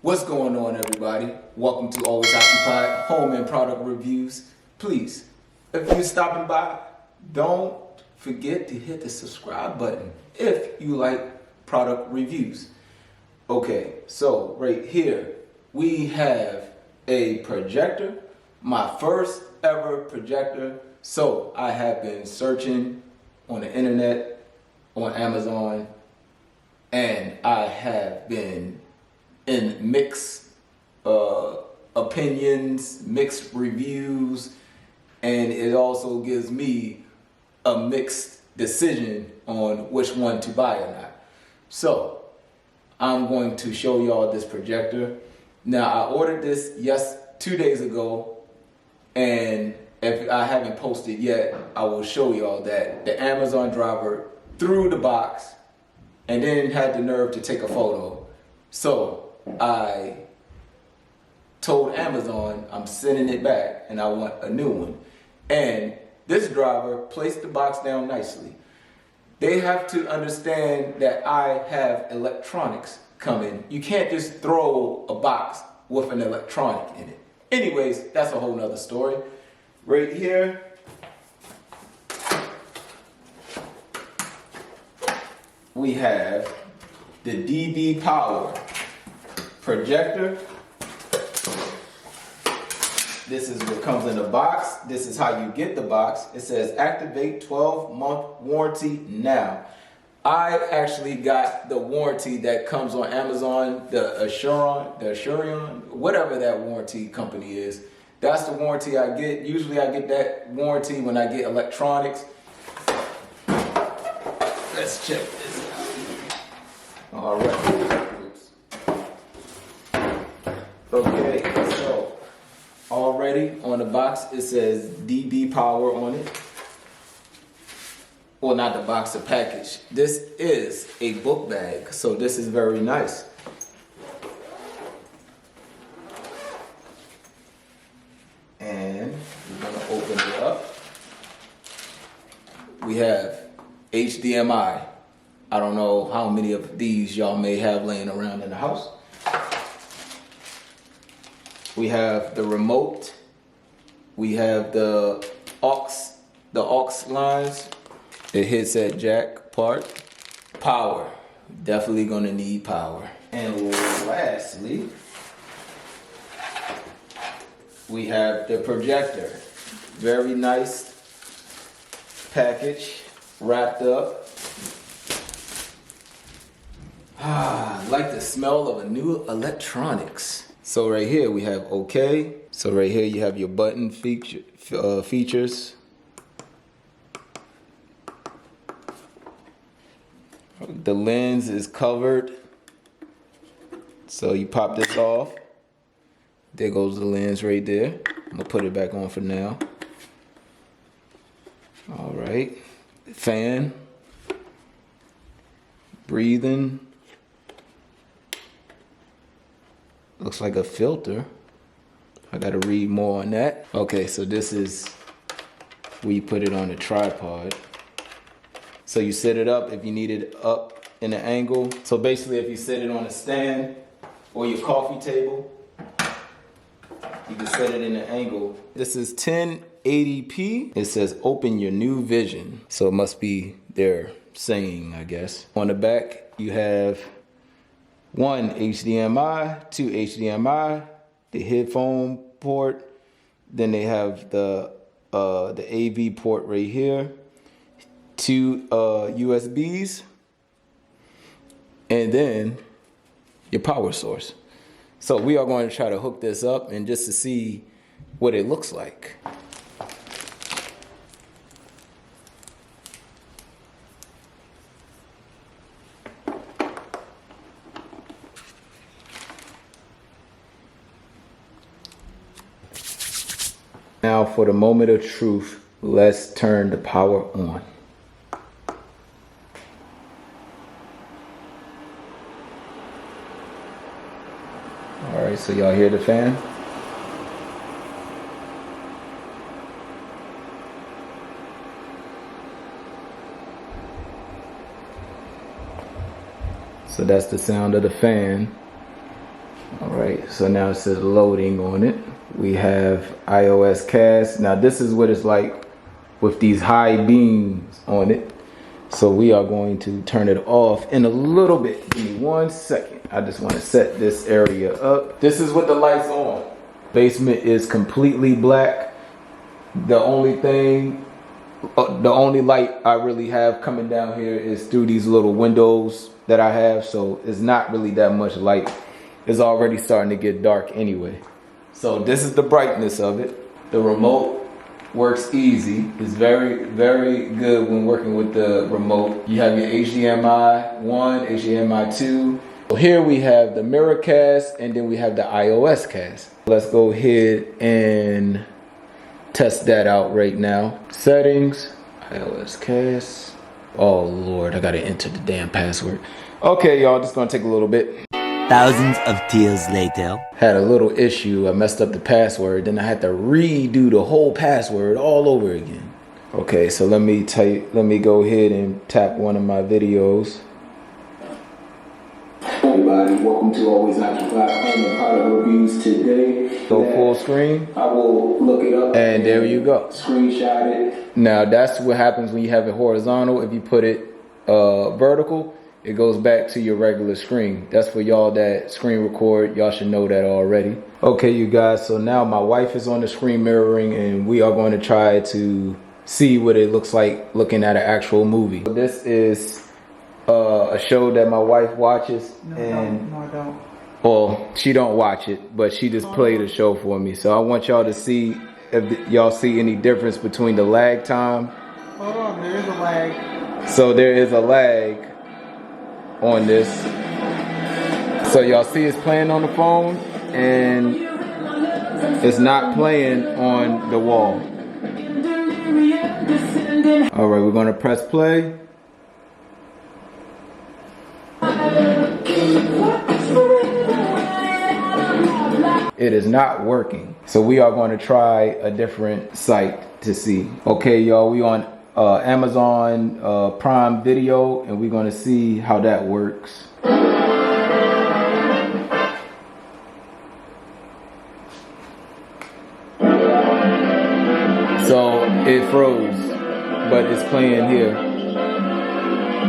What's going on, everybody? Welcome to Always Occupied Home and Product Reviews. Please, if you're stopping by, don't forget to hit the subscribe button if you like product reviews. Okay, so right here we have a projector, my first ever projector. So I have been searching on the internet, on Amazon, and I have been in mixed opinions, mixed reviews, and it also gives me a mixed decision on which one to buy or not. So I'm going to show y'all this projector. Now I ordered this 2 days ago, and if I haven't posted yet, I will show y'all that the Amazon driver threw the box and then had the nerve to take a photo. So I told Amazon I'm sending it back and I want a new one. And this driver placed the box down nicely. They have to understand that I have electronics coming. You can't just throw a box with an electronic in it. Anyways, that's a whole nother story. Right here, we have the DBPOWER projector. This is what comes in the box. This is how you get the box. It says activate 12-month warranty now. I actually got the warranty that comes on Amazon, the Assurion, whatever that warranty company is. That's the warranty I get. Usually I get that warranty when I get electronics. Let's check this out. All right. Okay, so already on the box it says DBPOWER on it. Well, not the box, the package. This is a book bag, so this is very nice. And we're gonna open it up. We have HDMI. I don't know how many of these y'all may have laying around in the house. We have the remote. We have the aux lines. The headset jack part. Power. Definitely gonna need power. And lastly, we have the projector. Very nice package, wrapped up. I like the smell of a new electronics. So right here we have OK. So right here you have your button features. The lens is covered. So you pop this off. There goes the lens right there. I'm gonna put it back on for now. All right. Fan. Breathing. Looks like a filter. I gotta read more on that. Okay, so this is where you put it on a tripod. So you set it up if you need it up in an angle. So basically if you set it on a stand or your coffee table, you can set it in an angle. This is 1080p. It says open your new vision. So it must be their saying, I guess. On the back, you have 1 HDMI, 2 HDMI, the headphone port. Then they have the AV port right here. 2 USBs. And then your power source. So we are going to try to hook this up and just to see what it looks like. Now for the moment of truth, let's turn the power on. All right, so y'all hear the fan? So that's the sound of the fan. All right. Okay, so now it says loading on it. We have iOS cast. Now this is what it's like with these high beams on it. So we are going to turn it off in a little bit. Give me 1 second. I just want to set this area up. This is with the lights on. Basement is completely black. The only light I really have coming down here is through these little windows that I have. So it's not really that much light. It's already starting to get dark anyway. So this is the brightness of it. The remote works easy. It's very, very good when working with the remote. You have your HDMI 1, HDMI 2. So here we have the mirror cast, and then we have the iOS cast. Let's go ahead and test that out right now. Settings, iOS cast. Oh Lord, I gotta enter the damn password. Okay, y'all, this is gonna take a little bit. Thousands of tears later. Had a little issue. I messed up the password. Then I had to redo the whole password all over again. Okay, so let me go ahead and tap one of my videos. Everybody, welcome to Always Occupied Home and Product Reviews. Today, go full screen. I will look it up. And there you go. Screenshot it. Now that's what happens when you have it horizontal. If you put it vertical, it goes back to your regular screen. That's for y'all that screen record. Y'all should know that already. Okay, you guys, so now my wife is on the screen mirroring, and we are going to try to see what it looks like looking at an actual movie. This is a show that my wife watches. No, I don't. Well, she don't watch it, but she just played a show for me. So I want y'all to see if y'all see any difference between the lag time. Hold on, there is a lag. So there is a lag on this. So y'all see it's playing on the phone and it's not playing on the wall. All right, we're gonna press play. It is not working. So we are going to try a different site to see. Okay, y'all, we on Amazon Prime Video, and we're going to see how that works. So it froze, but it's playing here.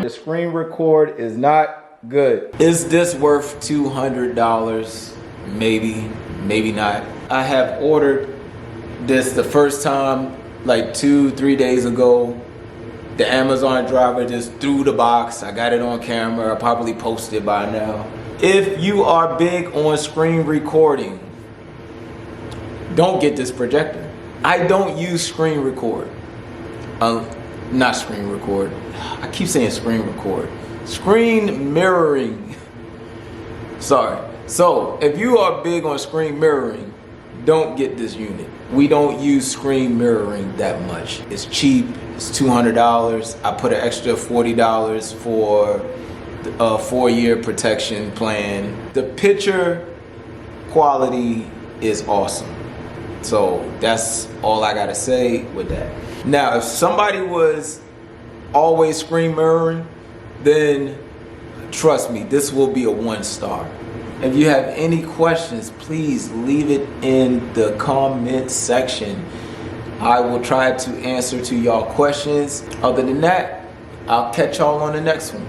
The screen record is not good. Is this worth $200? Maybe, maybe not. I have ordered this the first time like 2-3 days ago. The Amazon driver just threw the box. I got it on camera. I probably posted by now. If you are big on screen recording, don't get this projector. I don't use screen record. Not screen record. I keep saying screen record. Screen mirroring. Sorry. So if you are big on screen mirroring, don't get this unit. We don't use screen mirroring that much. It's cheap. It's $200. I put an extra $40 for a 4-year protection plan. The picture quality is awesome. So that's all I gotta say with that. Now, if somebody was always screen mirroring, then trust me, this will be a 1-star. If you have any questions, please leave it in the comment section. I will try to answer to y'all questions. Other than that, I'll catch y'all on the next one.